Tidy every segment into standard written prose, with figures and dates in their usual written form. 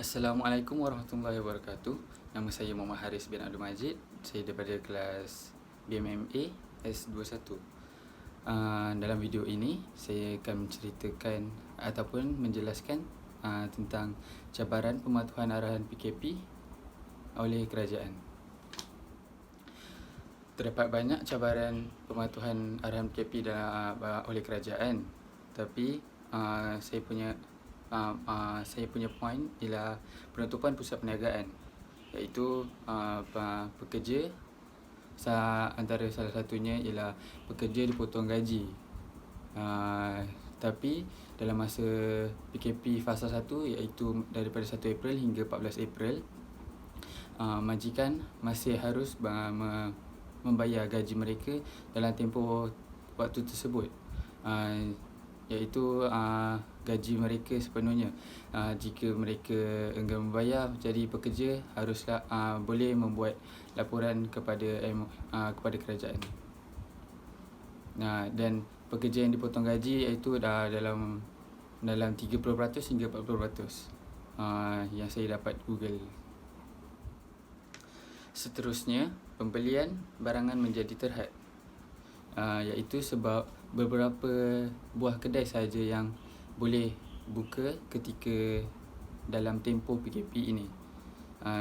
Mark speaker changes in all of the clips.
Speaker 1: Assalamualaikum warahmatullahi wabarakatuh. Nama saya Muhammad Haris bin Abdul Majid. Saya daripada kelas BMMA S21. Dalam video ini saya akan menceritakan ataupun menjelaskan tentang cabaran pematuhan arahan PKP oleh kerajaan. Terdapat banyak cabaran pematuhan arahan PKP oleh kerajaan, tapi saya punya poin ialah penutupan pusat perniagaan, iaitu pekerja, antara salah satunya ialah pekerja dipotong gaji. Tapi dalam masa PKP fasa 1, iaitu daripada 1 April hingga 14 April, majikan masih harus membayar gaji mereka dalam tempoh waktu tersebut, iaitu gaji mereka sepenuhnya. Jika mereka enggan membayar, jadi pekerja haruslah boleh membuat laporan kepada kerajaan. Dan pekerja yang dipotong gaji iaitu dah dalam 30% hingga 40%, yang saya dapat Google. Seterusnya, pembelian barangan menjadi terhad, iaitu sebab beberapa buah kedai sahaja yang boleh buka ketika dalam tempoh PKP ini.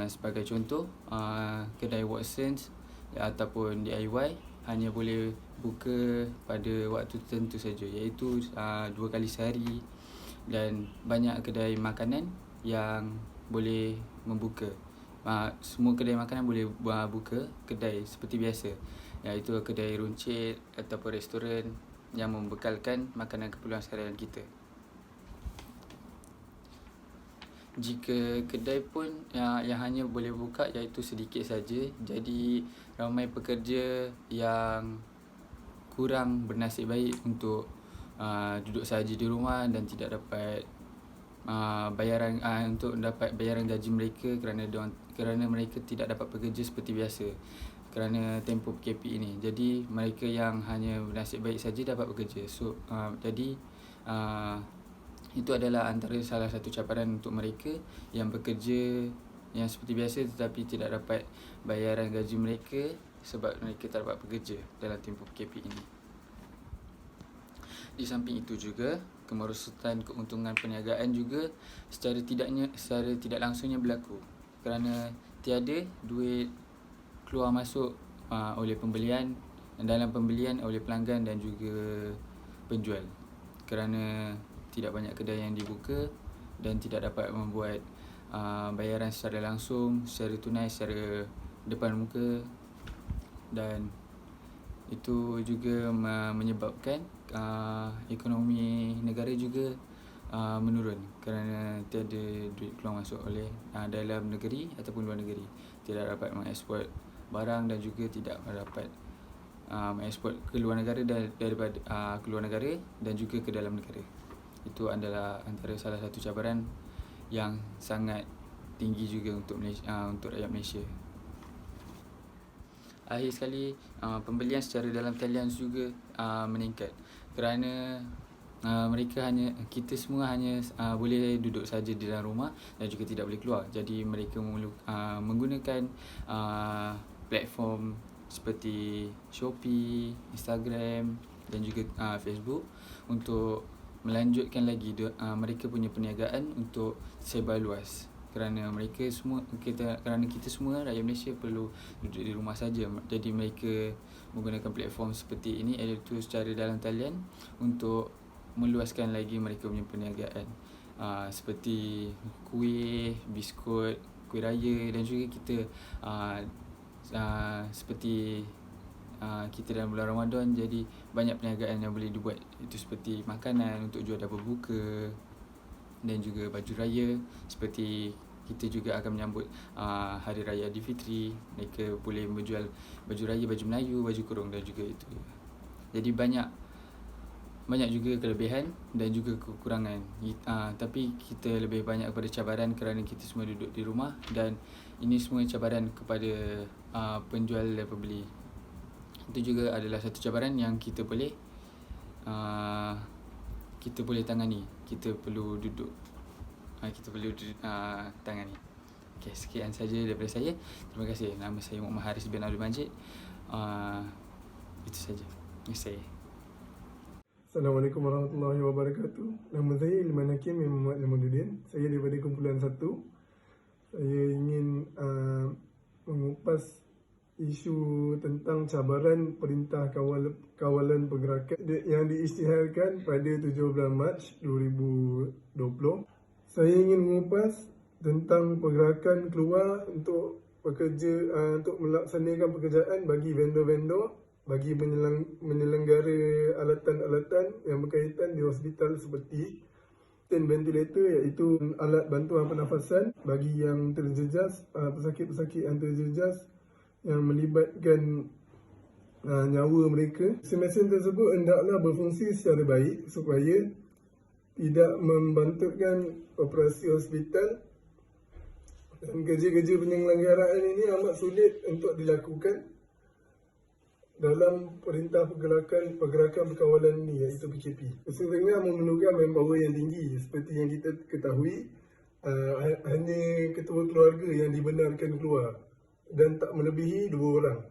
Speaker 1: Sebagai contoh, kedai Watsons ataupun DIY hanya boleh buka pada waktu tertentu saja, iaitu 2 kali sehari, dan banyak kedai makanan yang boleh membuka. Semua kedai makanan boleh buka kedai seperti biasa, iaitu kedai runcit ataupun restoran yang membekalkan makanan keperluan seharian kita. Jika kedai pun yang hanya boleh buka iaitu sedikit saja, jadi ramai pekerja yang kurang bernasib baik untuk duduk sahaja di rumah dan tidak dapat untuk dapat bayaran gaji mereka kerana mereka tidak dapat bekerja seperti biasa kerana tempoh PKP ini. Jadi mereka yang hanya bernasib baik saja dapat bekerja. Jadi itu adalah antara salah satu cabaran untuk mereka yang bekerja yang seperti biasa tetapi tidak dapat bayaran gaji mereka sebab mereka tak dapat bekerja dalam tempoh PKP ini. Di samping itu juga, kemerosotan keuntungan perniagaan juga secara tidak langsungnya berlaku kerana tiada duit keluar masuk oleh pembelian, dalam pembelian oleh pelanggan dan juga penjual, kerana tidak banyak kedai yang dibuka dan tidak dapat membuat bayaran secara langsung, secara tunai, secara depan muka, dan itu juga menyebabkan ekonomi negara juga menurun kerana tiada duit keluar masuk oleh dalam negeri ataupun luar negeri. Tidak dapat mengeksport barang dan juga tidak dapat mengeksport ke luar negara daripada ke luar negara dan juga ke dalam negara. Itu adalah antara salah satu cabaran yang sangat tinggi juga untuk rakyat Malaysia. Akhir sekali, pembelian secara dalam talian juga meningkat kerana kita semua hanya boleh duduk saja di dalam rumah dan juga tidak boleh keluar. Jadi mereka menggunakan platform seperti Shopee, Instagram dan juga Facebook untuk melanjutkan lagi mereka punya perniagaan untuk sebar luas. Kerana kita semua rakyat Malaysia perlu duduk di rumah saja. Jadi mereka menggunakan platform seperti ini, iaitu secara dalam talian, untuk meluaskan lagi mereka punya perniagaan, seperti kuih, biskut, kuih raya, dan juga kita seperti kita dalam bulan Ramadan, jadi banyak perniagaan yang boleh dibuat, itu seperti makanan untuk jual dah berbuka dan juga baju raya. Seperti kita juga akan menyambut Hari Raya Aidilfitri, mereka boleh menjual baju raya, baju Melayu, baju kurung dan juga itu. Jadi banyak juga kelebihan dan juga kekurangan, tapi kita lebih banyak kepada cabaran kerana kita semua duduk di rumah, dan ini semua cabaran kepada penjual dan pembeli. Itu juga adalah satu cabaran yang kita boleh tangani. Kita perlu duduk kita perlu tangani. Okay, sekian saja daripada saya. Terima kasih. Nama saya Muhammad Haris bin Abdul Majid. Itu saja. Terima kasih.
Speaker 2: Assalamualaikum warahmatullahi wabarakatuh. Nama saya Ilman Hakim Muhammad Lamaduddin. Saya daripada kumpulan 1. Saya ingin mengupas isu tentang cabaran Perintah Kawalan Pergerakan yang diisytiharkan pada 17 Mac 2020. Saya ingin mengupas tentang pergerakan keluar untuk untuk melaksanakan pekerjaan bagi vendor-vendor bagi menyelenggara alatan-alatan yang berkaitan di hospital seperti ventilator, iaitu alat bantuan pernafasan bagi yang terjejas, pesakit-pesakit yang terjejas yang melibatkan nyawa mereka. Mesin tersebut hendaklah berfungsi secara baik supaya tidak membantutkan operasi hospital, dan kerja-kerja penyelenggaraan ini amat sulit untuk dilakukan dalam Perintah Pergerakan Perkawalan ini, iaitu PKP. Sesungguhnya memerlukan manpower yang tinggi. Seperti yang kita ketahui, hanya ketua keluarga yang dibenarkan keluar dan tak melebihi 2 orang.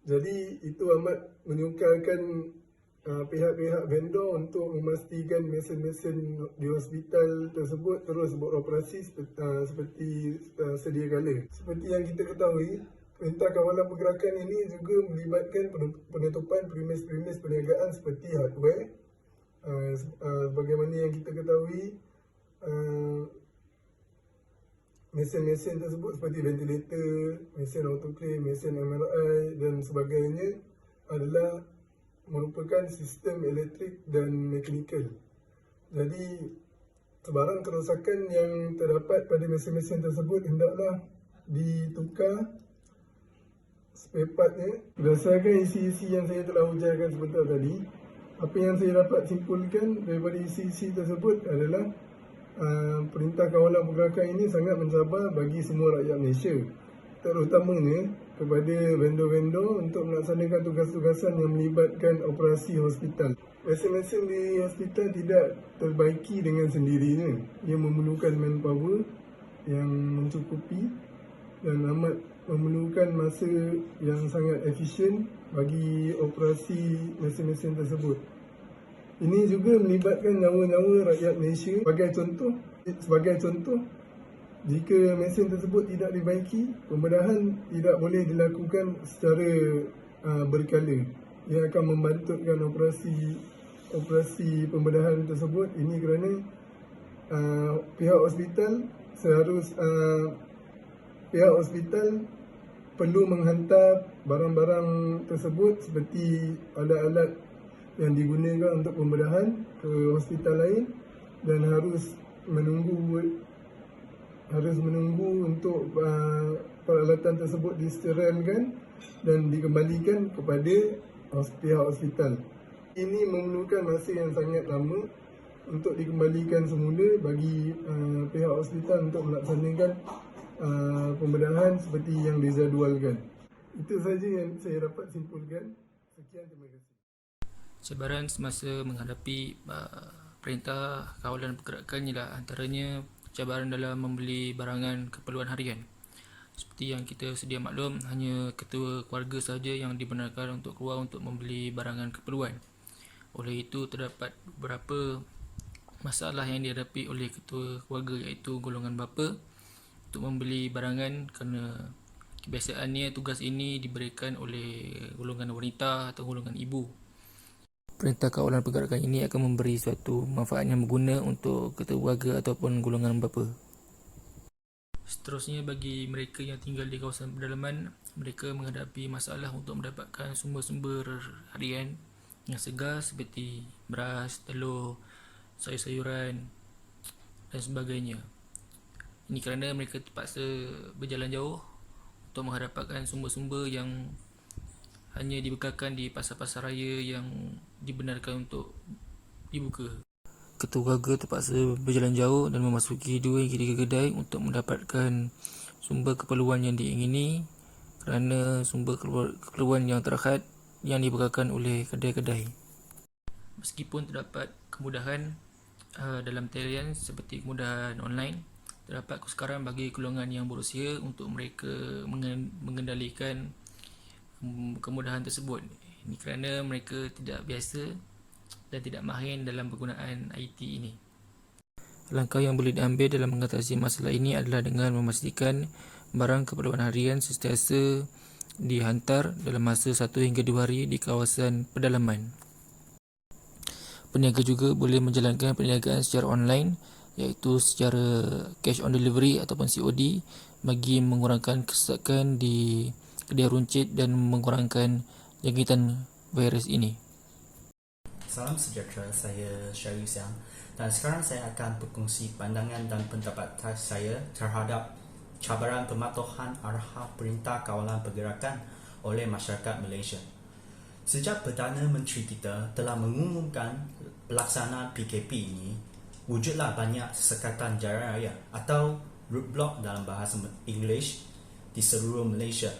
Speaker 2: Jadi itu amat menyukarkan pihak-pihak vendor untuk memastikan mesin-mesin di hospital tersebut terus beroperasi seperti sedia kala. Seperti yang kita ketahui, Perintah Kawalan Pergerakan ini juga melibatkan penutupan premis-premis perniagaan seperti hardware. Bagaimana yang kita ketahui, mesin-mesin tersebut seperti ventilator, mesin autoclave, mesin MRI dan sebagainya adalah merupakan sistem elektrik dan mekanikal. Jadi, sebarang kerosakan yang terdapat pada mesin-mesin tersebut hendaklah ditukar spare partnya. Berdasarkan isi-isi yang saya telah ujarkan sebentar tadi, apa yang saya dapat simpulkan daripada isi-isi tersebut adalah Perintah Kawalan Pergerakan ini sangat mencabar bagi semua rakyat Malaysia, terutamanya kepada vendor-vendor untuk melaksanakan tugas-tugasan yang melibatkan operasi hospital. Mesin-mesin di hospital tidak terbaiki dengan sendirinya. Ia memerlukan manpower yang mencukupi dan amat memerlukan masa yang sangat efisien bagi operasi mesin-mesin tersebut. Ini juga melibatkan nyawa-nyawa rakyat Malaysia. Sebagai contoh, jika mesin tersebut tidak dibaiki, pembedahan tidak boleh dilakukan secara berkala. Ia akan membantutkan operasi pembedahan tersebut. Ini kerana pihak hospital perlu menghantar barang-barang tersebut seperti alat-alat yang digunakan untuk pembedahan ke hospital lain, dan harus menunggu untuk peralatan tersebut disterilkan dan dikembalikan kepada pihak hospital. Ini memerlukan masa yang sangat lama untuk dikembalikan semula bagi pihak hospital untuk melaksanakan pembedahan seperti yang dijadualkan. Itu saja yang saya dapat simpulkan. Sekian, terima kasih.
Speaker 3: Cabaran semasa menghadapi Perintah Kawalan Pergerakan ialah antaranya cabaran dalam membeli barangan keperluan harian. Seperti yang kita sedia maklum, hanya ketua keluarga sahaja yang dibenarkan untuk keluar untuk membeli barangan keperluan. Oleh itu, terdapat beberapa masalah yang dihadapi oleh ketua keluarga, iaitu golongan bapa, untuk membeli barangan kerana kebiasaannya tugas ini diberikan oleh golongan wanita atau golongan ibu. Perintah Kawalan Pergerakan ini akan memberi suatu manfaat yang berguna untuk ketua keluarga ataupun golongan bapa. Seterusnya, bagi mereka yang tinggal di kawasan pedalaman, mereka menghadapi masalah untuk mendapatkan sumber-sumber harian yang segar seperti beras, telur, sayur-sayuran dan sebagainya. Ini kerana mereka terpaksa berjalan jauh untuk mendapatkan sumber-sumber yang hanya dibekalkan di pasar-pasar raya yang dibenarkan untuk dibuka. Ketua keluarga terpaksa berjalan jauh dan memasuki 2 hingga 3 kedai untuk mendapatkan sumber keperluan yang diingini kerana sumber keperluan yang terhad yang dibekalkan oleh kedai-kedai. Meskipun terdapat kemudahan dalam talian seperti kemudahan online. Terdapat kesukaran bagi golongan yang berusia untuk mereka mengendalikan kemudahan tersebut. Ini kerana mereka tidak biasa dan tidak mahir dalam penggunaan IT ini. Langkah yang boleh diambil dalam mengatasi masalah ini adalah dengan memastikan barang keperluan harian sentiasa dihantar dalam masa 1 hingga 2 hari di kawasan pedalaman. Peniaga juga boleh menjalankan perniagaan secara online, iaitu secara cash on delivery ataupun COD, bagi mengurangkan kesesakan di kedai runcit dan mengurangkan jangkitan virus ini.
Speaker 4: Salam sejahtera, saya Syarif Siang dan sekarang saya akan berkongsi pandangan dan pendapat saya terhadap cabaran pematuhan arahan Perintah Kawalan Pergerakan oleh masyarakat Malaysia. Sejak Perdana Menteri kita telah mengumumkan pelaksanaan PKP ini, wujudlah banyak sekatan jalan raya atau roadblock dalam bahasa English di seluruh Malaysia.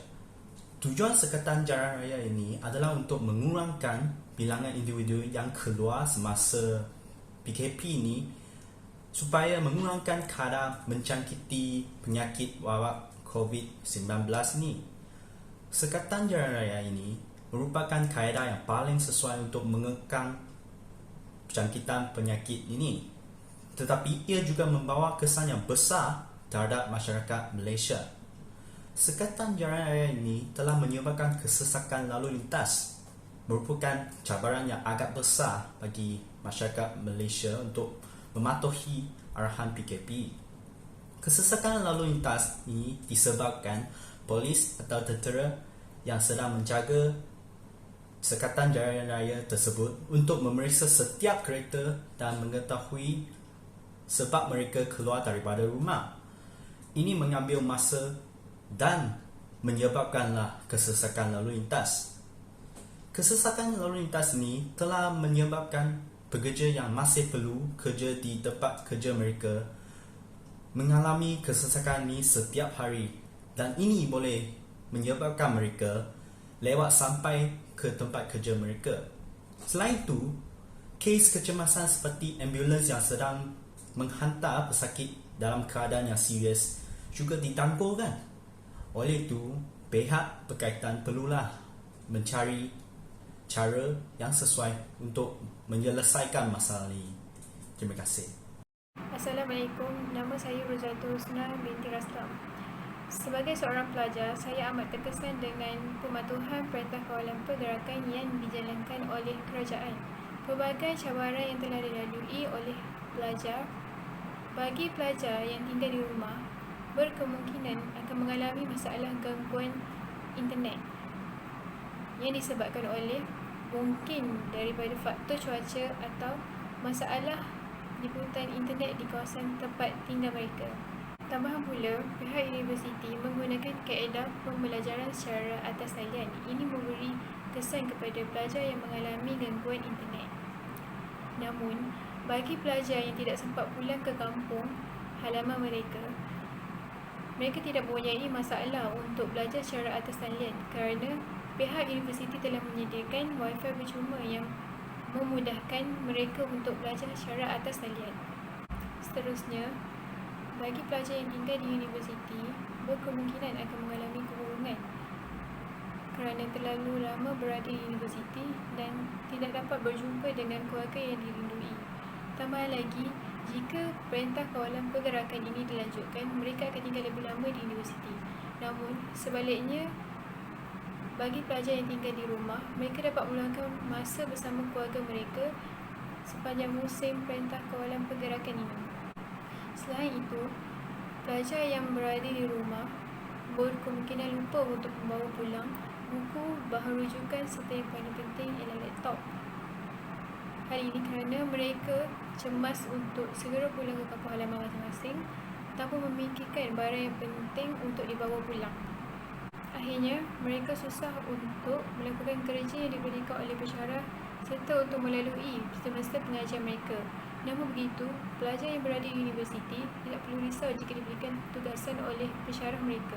Speaker 4: Tujuan sekatan jalan raya ini adalah untuk mengurangkan bilangan individu yang keluar semasa PKP ini supaya mengurangkan kadar menjangkiti penyakit wabak COVID-19 ini. Sekatan jalan raya ini merupakan kaedah yang paling sesuai untuk mengekang jangkitan penyakit ini, tetapi ia juga membawa kesan yang besar terhadap masyarakat Malaysia. Sekatan jalan raya ini telah menyebabkan kesesakan lalu lintas, merupakan cabaran yang agak besar bagi masyarakat Malaysia untuk mematuhi arahan PKP. Kesesakan lalu lintas ini disebabkan polis atau tentera yang sedang menjaga sekatan jalan raya tersebut untuk memeriksa setiap kereta dan mengetahui sebab mereka keluar daripada rumah. Ini mengambil masa dan menyebabkanlah kesesakan lalu lintas. Kesesakan lalu lintas ini telah menyebabkan pekerja yang masih perlu kerja di tempat kerja mereka mengalami kesesakan ini setiap hari, dan ini boleh menyebabkan mereka lewat sampai ke tempat kerja mereka. Selain itu, kes kecemasan seperti ambulans yang sedang menghantar pesakit dalam keadaan yang serius juga ditangguhkan. Oleh itu, pihak berkaitan perlulah mencari cara yang sesuai untuk menyelesaikan masalah ini. Terima kasih.
Speaker 5: Assalamualaikum, nama saya Rozatul Husna binti Raslam. Sebagai seorang pelajar, saya amat terkesan dengan pematuhan Perintah Kawalan Pergerakan yang dijalankan oleh kerajaan. Pelbagai cabaran yang telah dilalui oleh pelajar, bagi pelajar yang tinggal di rumah, berkemungkinan akan mengalami masalah gangguan internet yang disebabkan oleh mungkin daripada faktor cuaca atau masalah jemputan internet di kawasan tempat tinggal mereka. Tambahan pula, pihak universiti menggunakan kaedah pembelajaran secara atas talian. Ini memberi kesan kepada pelajar yang mengalami gangguan internet. Namun, bagi pelajar yang tidak sempat pulang ke kampung halaman mereka tidak mempunyai masalah untuk belajar secara atas talian kerana pihak universiti telah menyediakan wifi percuma yang memudahkan mereka untuk belajar secara atas talian. Seterusnya, bagi pelajar yang tinggal di universiti, berkemungkinan akan mengalami kekurungan kerana terlalu lama berada di universiti dan tidak dapat berjumpa dengan keluarga yang dirindui. Tambah lagi, jika Perintah Kawalan Pergerakan ini dilanjutkan, mereka akan tinggal lebih lama di universiti. Namun, sebaliknya, bagi pelajar yang tinggal di rumah, mereka dapat meluangkan masa bersama keluarga mereka sepanjang musim Perintah Kawalan Pergerakan ini. Selain itu, pelajar yang berada di rumah berkemungkinan lupa untuk membawa pulang buku, bahan rujukan serta yang paling penting ialah laptop. Hal ini kerana mereka cemas untuk segera pulang ke kampung halaman masing-masing tanpa memikirkan barang yang penting untuk dibawa pulang. Akhirnya, mereka susah untuk melakukan kerja yang diberikan oleh pensyarah serta untuk melalui semester pengajian mereka. Namun begitu, pelajar yang berada di universiti tidak perlu risau jika diberikan tugasan oleh pensyarah mereka.